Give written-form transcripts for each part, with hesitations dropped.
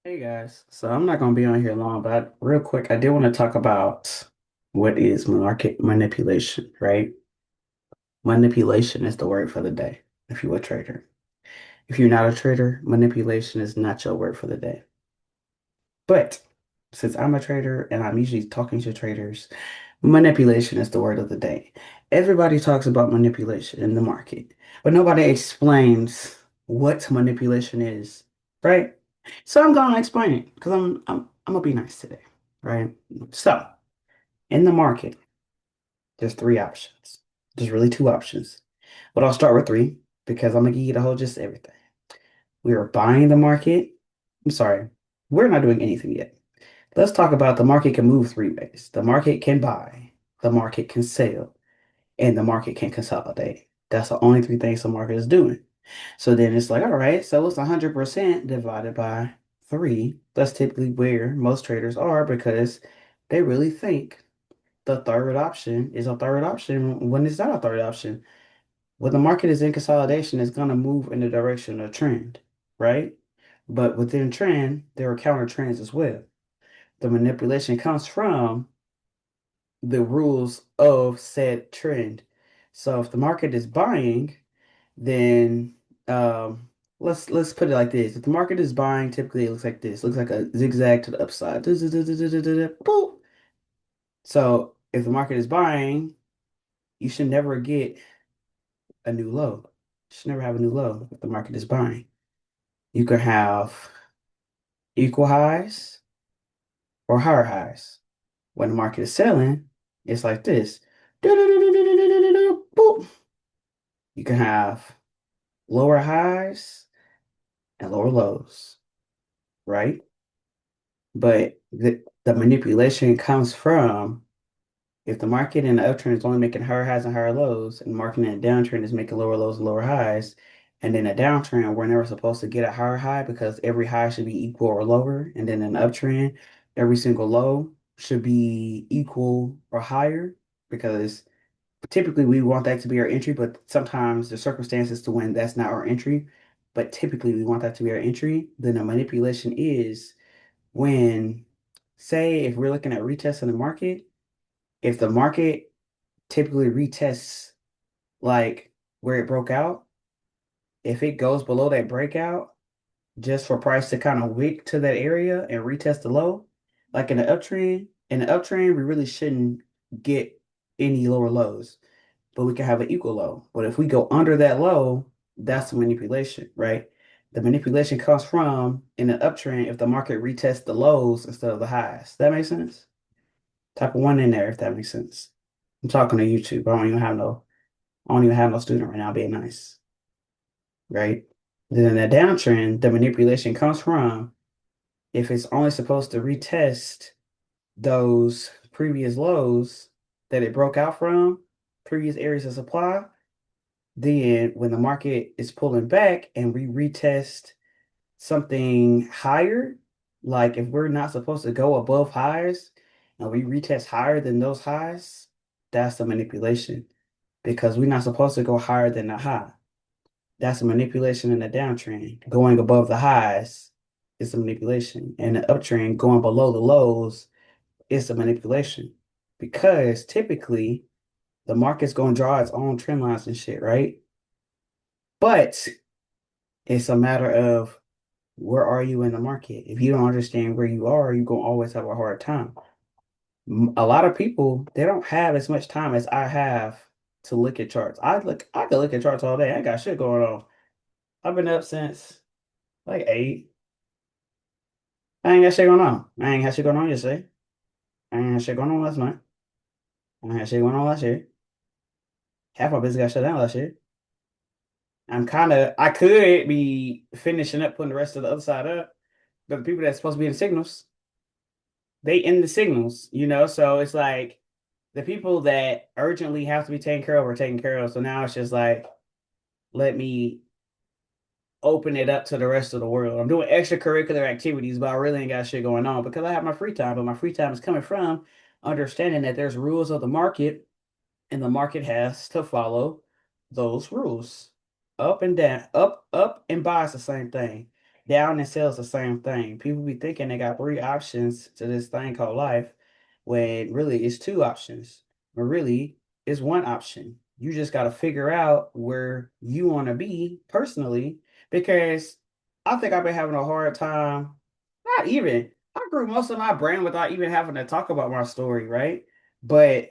Hey guys, so I'm not going to be on here long, but real quick, I did want to talk about what is market manipulation, right? Manipulation is the word for the day if you're a trader. If you're not a trader, manipulation is not your word for the day. But since I'm a trader and I'm usually talking to traders, manipulation is the word of the day. Everybody talks about manipulation in the market, but nobody explains what manipulation is, right? So I'm gonna explain it because I'm gonna be nice today, right? So in the market, there's three options. There's really two options, but I'll start with three because I'm gonna give you the whole gist of everything. We are buying the market. I'm sorry, we're not doing anything yet. Let's talk about the market can move three ways. The market can buy, the market can sell, and the market can consolidate. That's the only three things the market is doing. So then it's like, all right, so it's 100% divided by three. That's typically where most traders are because they really think the third option is a third option when it's not a third option. When the market is in consolidation, it's going to move in the direction of trend, right? But within trend, there are counter trends as well. The manipulation comes from the rules of said trend. So if the market is buying, then let's put it like this. If the market is buying, typically it looks like this. It looks like a zigzag to the upside. Boop. So if the market is buying, you should never get a new low. You should never have a new low if the market is buying. You could have equal highs or higher highs. When the market is selling, it's like this. Boop. You can have lower highs and lower lows, right? But the manipulation comes from if the market in the uptrend is only making higher highs and higher lows, and the market in the downtrend is making lower lows and lower highs, and then a downtrend, we're never supposed to get a higher high because every high should be equal or lower. And then in an uptrend, every single low should be equal or higher because typically we want that to be our entry, but sometimes the circumstances to when that's not our entry. But typically we want that to be our entry. Then the manipulation is when, say, if we're looking at retesting the market, if the market typically retests like where it broke out, if it goes below that breakout, just for price to kind of wick to that area and retest the low, like in the uptrend, we really shouldn't get any lower lows, but we can have an equal low. But if we go under that low, that's the manipulation, right? The manipulation comes from in the uptrend if the market retests the lows instead of the highs. That makes sense? Type of one in there if that makes sense. I'm talking to YouTube. I don't even have no student right now being nice, right? Then in the downtrend, the manipulation comes from if it's only supposed to retest those previous lows that it broke out from, previous areas of supply, then when the market is pulling back and we retest something higher, like if we're not supposed to go above highs and we retest higher than those highs, that's the manipulation because we're not supposed to go higher than the high. That's a manipulation in the downtrend. Going above the highs is a manipulation. And the uptrend, going below the lows is a manipulation. Because typically the market's going to draw its own trend lines and shit, right? But it's a matter of where are you in the market? If you don't understand where you are, you're going to always have a hard time. A lot of people, they don't have as much time as I have to look at charts. I could look at charts all day. I ain't got shit going on. I've been up since like 8. I ain't got shit going on. I ain't had shit going on yesterday. I ain't had shit going on last night. I ain't had shit going on last year. Half my business got shut down last year. I could be finishing up putting the rest of the other side up, but the people that's supposed to be in the signals, they in the signals, So it's like the people that urgently have to be taken care of are taken care of. So now it's just like, let me open it up to the rest of the world. I'm doing extracurricular activities, but I really ain't got shit going on because I have my free time. But my free time is coming from understanding that there's rules of the market and the market has to follow those rules. Up and down, up and buy is the same thing. down and sells the same thing. People be thinking they got three options to this thing called life, when really it's two options. But really, it's one option. You just got to figure out where you want to be personally, because I think I've been having a hard time. Not even. I grew most of my brain without even having to talk about my story, right? But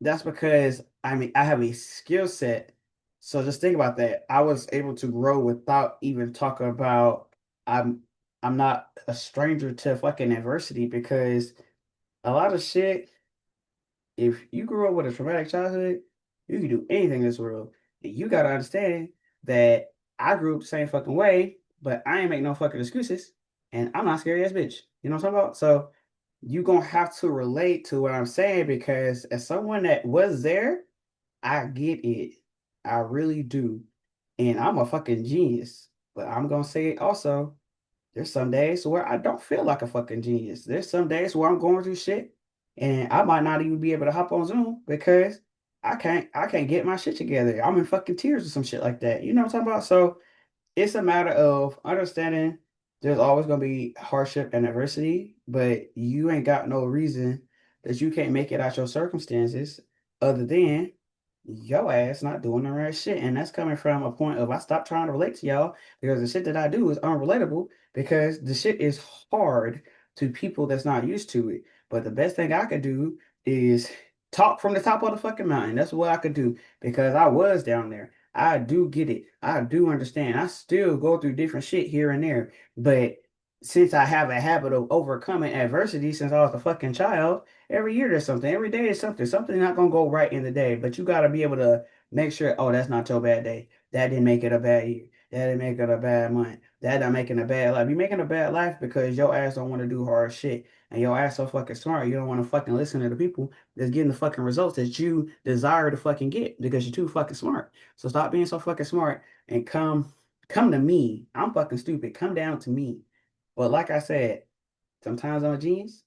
that's because I mean I have a skill set. So just think about that. I was able to grow without even talking about I'm I'm not a stranger to fucking adversity, because a lot of shit, if you grew up with a traumatic childhood, you can do anything in this world. And you gotta understand that I grew up the same fucking way, but I ain't make no fucking excuses. And I'm not scary ass bitch. You know what I'm talking about? So you gonna have to relate to what I'm saying, because as someone that was there, I get it. I really do. And I'm a fucking genius. But I'm gonna say it also. There's some days where I don't feel like a fucking genius. There's some days where I'm going through shit and I might not even be able to hop on Zoom because I can't get my shit together. I'm in fucking tears or some shit like that. You know what I'm talking about? So it's a matter of understanding there's always going to be hardship and adversity, but you ain't got no reason that you can't make it out your circumstances other than your ass not doing the right shit. And that's coming from a point of I stopped trying to relate to y'all because the shit that I do is unrelatable, because the shit is hard to people that's not used to it. But the best thing I could do is talk from the top of the fucking mountain. That's what I could do, because I was down there. I do get it. I do understand. I still go through different shit here and there. But since I have a habit of overcoming adversity since I was a fucking child, every year there's something. Every day is something. Something's not gonna go right in the day. But you gotta be able to make sure, oh, that's not your bad day. That didn't make it a bad year. That didn't make it a bad month. That not making a bad life. You're making a bad life because your ass don't want to do hard shit. And your ass so fucking smart. You don't want to fucking listen to the people that's getting the fucking results that you desire to fucking get because you're too fucking smart. So stop being so fucking smart and come to me. I'm fucking stupid. Come down to me. But like I said, sometimes I'm a genius.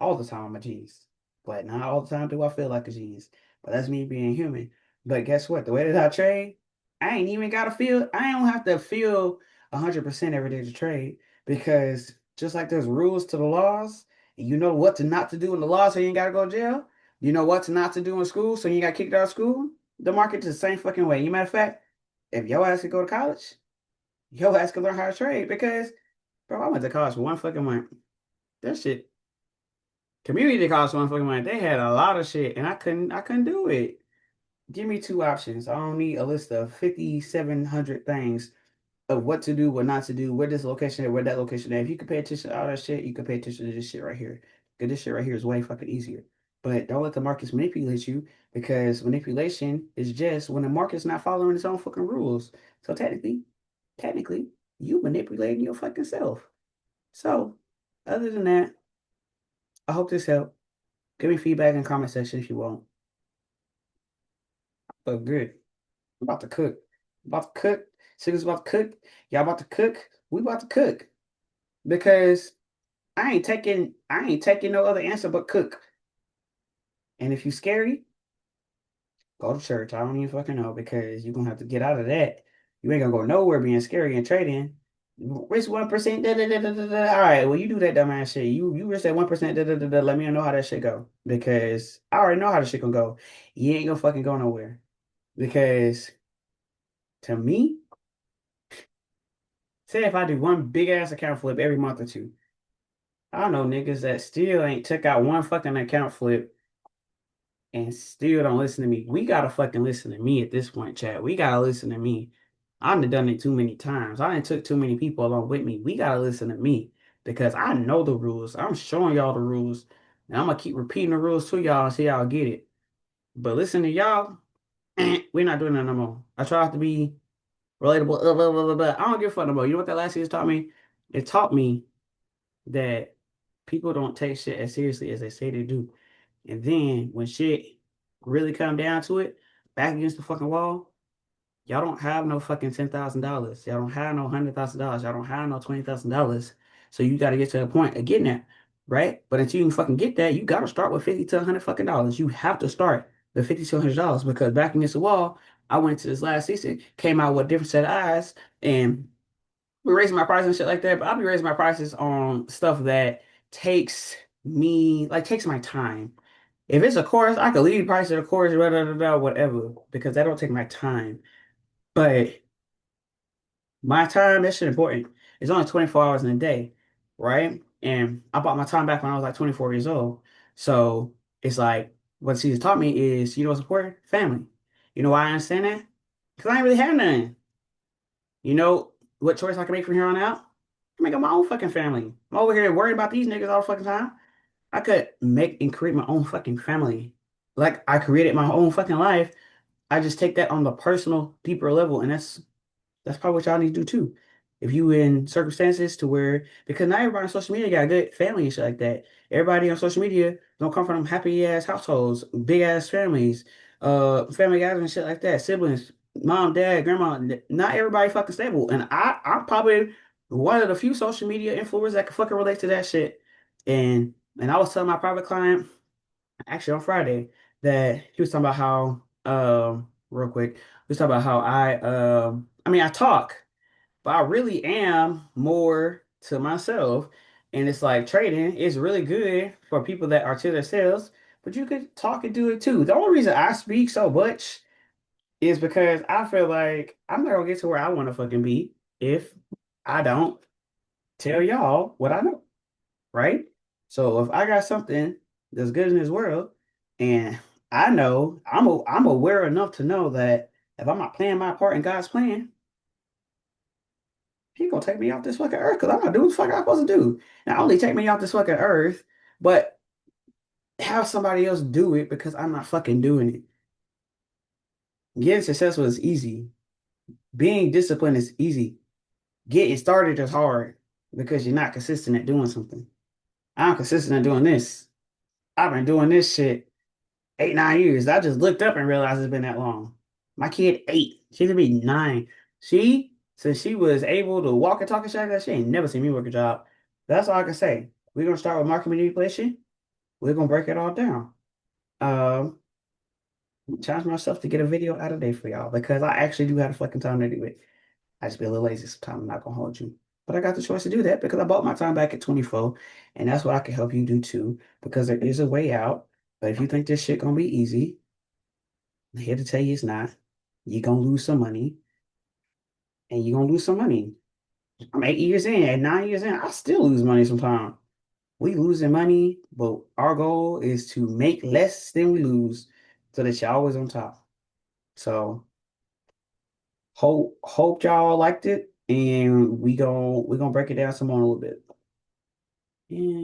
All the time I'm a genius. But not all the time do I feel like a genius. But that's me being human. But guess what? The way that I trade, I ain't even gotta feel, I don't have to feel 100% every day to trade, because just like there's rules to the laws, and you know what to not to do in the law so you ain't gotta go to jail. You know what to not to do in school so you ain't got kicked out of school. The market's the same fucking way. You matter of fact, if your ass could go to college, your ass could learn how to trade, because bro, I went to college for one fucking month. That shit, community college for one fucking month. They had a lot of shit, and I couldn't do it. Give me two options. I don't need a list of 5,700 things of what to do, what not to do, where this location at, where that location at. If you can pay attention to all that shit, you can pay attention to this shit right here. Because this shit right here is way fucking easier. But don't let the markets manipulate you, because manipulation is just when the market's not following its own fucking rules. So technically, you manipulating your fucking self. So, other than that, I hope this helped. Give me feedback in the comment section if you want. But good. I'm about to cook. I'm about to cook. Sigga's about to cook. Y'all about to cook. We about to cook. Because I ain't taking no other answer but cook. And if you scary, go to church. I don't even fucking know, because you're gonna have to get out of that. You ain't gonna go nowhere being scary and trading. Risk 1%. Da, da, da, da, da, da. All right, well you do that dumbass shit. You risk that 1%. Da, da, da, da. Let me know how that shit go. Because I already know how the shit gonna go. You ain't gonna fucking go nowhere. Because to me, say if I do one big ass account flip every month or two, I know niggas that still ain't took out one fucking account flip and still don't listen to me. We gotta fucking listen to me at this point, Chad. We gotta listen to me. I done done it too many times. I done took too many people along with me. We gotta listen to me, because I know the rules. I'm showing y'all the rules. And I'm gonna keep repeating the rules to y'all until y'all get it. But listen to y'all, we're not doing that no more. I try to be relatable, blah, blah, blah, blah. I don't give a fuck no more. You know what that last year taught me? It taught me that people don't take shit as seriously as they say they do. And then when shit really come down to it, back against the fucking wall, y'all don't have no fucking $10,000. Y'all don't have no $100,000. Y'all don't have no $20,000. So you got to get to a point of getting that, right? But until you can fucking get that, you got to start with 50 to 100 fucking dollars. You have to start the 50 to $100, because back against the wall, I went to this last season, came out with a different set of eyes, and be raising my prices and shit like that, but I'll be raising my prices on stuff that takes takes my time. If it's a course, I could leave the price of the course, whatever, because that don't take my time. But my time, that shit important. It's only 24 hours in a day, right? And I bought my time back when I was like 24 years old. So it's like what she's taught me is, you know what's important? Family. You know why I understand that? Because I ain't really had none. You know what choice I can make from here on out? I make up my own fucking family. I'm over here worried about these niggas all the fucking time. I could make and create my own fucking family. Like I created my own fucking life. I just take that on the personal, deeper level, and that's probably what y'all need to do too. If you in circumstances to where, because not everybody on social media got a good family and shit like that. Everybody on social media don't come from happy ass households, big ass families, family gatherings and shit like that, siblings, mom, dad, grandma. Not everybody fucking stable. And I'm probably one of the few social media influencers that can fucking relate to that shit. And I was telling my private client actually on Friday that he was talking about how real quick, he was talking about how I mean I talk, but I really am more to myself. And it's like trading is really good for people that are to themselves, but you could talk and do it too. The only reason I speak so much is because I feel like I'm not gonna get to where I want to fucking be if I don't tell y'all what I know, right? So if I got something that's good in this world, and I know I'm aware enough to know that if I'm not playing my part in God's plan, He gonna take me off this fucking earth because I'm not doing what the fuck I'm supposed to do. Not only take me off this fucking earth, but have somebody else do it because I'm not fucking doing it. Getting successful is easy. Being disciplined is easy. Getting started is hard because you're not consistent at doing something. I'm consistent at doing this. I've been doing this shit 8, 9 years. I just looked up and realized it's been that long. My kid 8. She's gonna be 9. Since she was able to walk and talk and shit like that, she ain't never seen me work a job. That's all I can say. We're gonna start with market manipulation. We're gonna break it all down. Um, challenge myself to get a video out of day for y'all because I actually do have the fucking time to do it. I just be a little lazy sometimes. I'm not gonna hold you. But I got the choice to do that because I bought my time back at 24, and that's what I can help you do too, because there is a way out. But if you think this shit gonna be easy, I'm here to tell you it's not. You're gonna lose some money, and you're gonna lose some money. I'm 8 years in, at 9 years in, I still lose money sometimes. We losing money, but our goal is to make less than we lose so that you're always on top. So hope y'all liked it, and we gonna break it down some more in a little bit. Yeah.